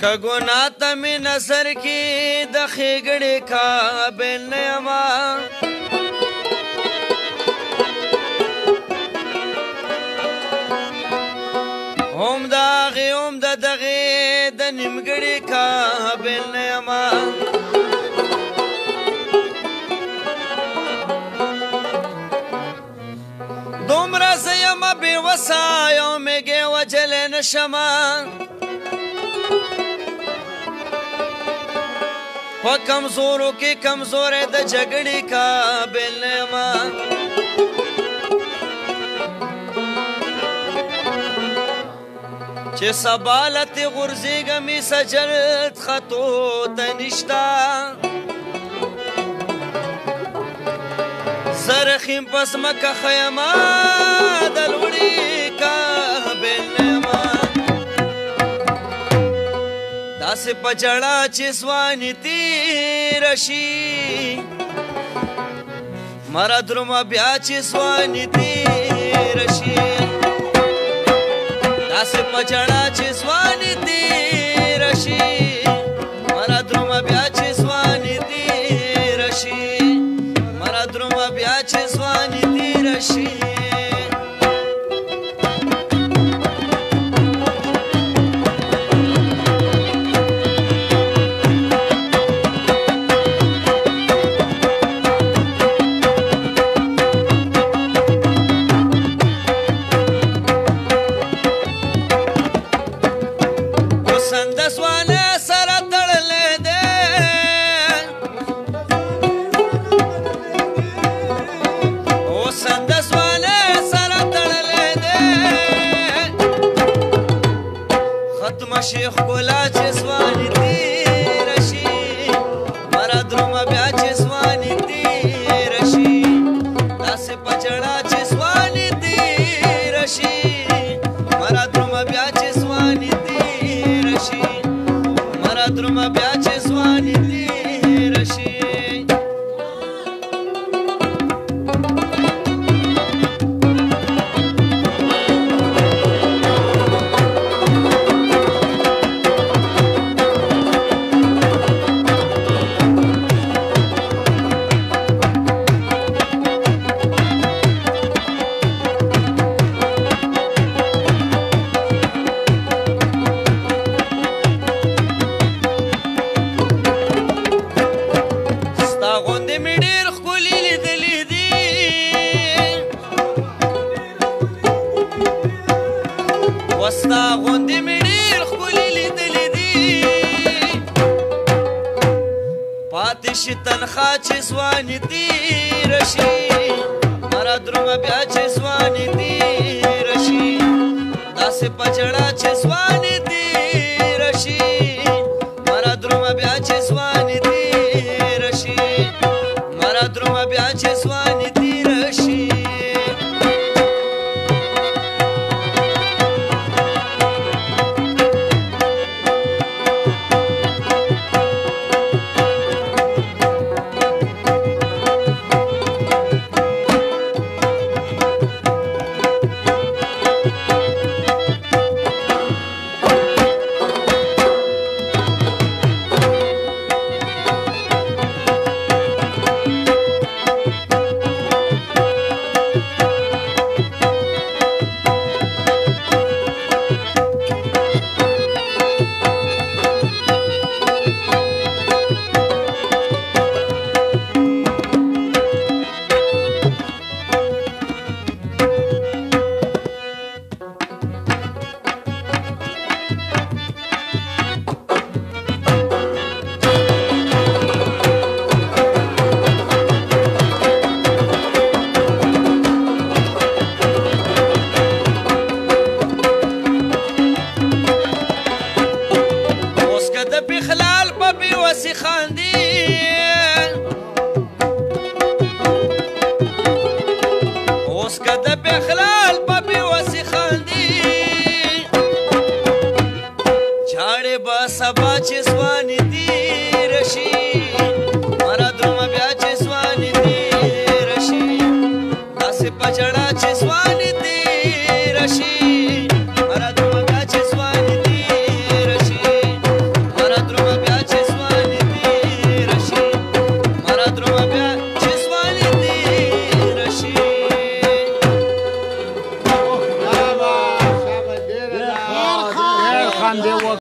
که ګناه ته مې نظر کې د ښېګړې قابل نه یمه هم د هغې هم د دغې د نیمګړې قابل نه یمه دومره زه یمه بېوسه یو مېږې وجلی نه شمه په کمزورو کې کمزوری د جګړې قابل نه یمه چې سبا له تې غورځېږم یې سجلت خطو ته نشته زه رخیم په ځمکه ښه یمه د لوړې قابل نه یمه داسې په جړه چې ځواني تېره شي مره درومه بیا چې ځواني تېره شي داسې په جړه چې ځواني تېره شي مره درومه بیا چې ځواني تېره شي مره درومه بیا چې ځواني تېره شي شیخ ګلا چې ځواني تېره شي مره درومه بیا چې ځواني تېره شي داسې په جړه چې ځواني تېره شي مره درومه بیا چې ځواني تېره شي مره درومه بیا چې ځواني تېره شي وستا غوندې مې ډېر ښکلي لیدلي دي پاتې شي تنخوا چې ځواني تېره شي مره درومه بیا چې ځواني تېره شي داسې په جړه چې ځواني تېره شي مره درومه بیا چې ځواني تېره شي مره درومه بیا چې ځواني تېره شي پسې خاندي اوس که د بخلال په بېوسې خاندي جاړې به سبا چې ځواني تېره شي مره درومه بیا چې ځواني تېره شي داسې په ژړا چې ځواني تېره شي مره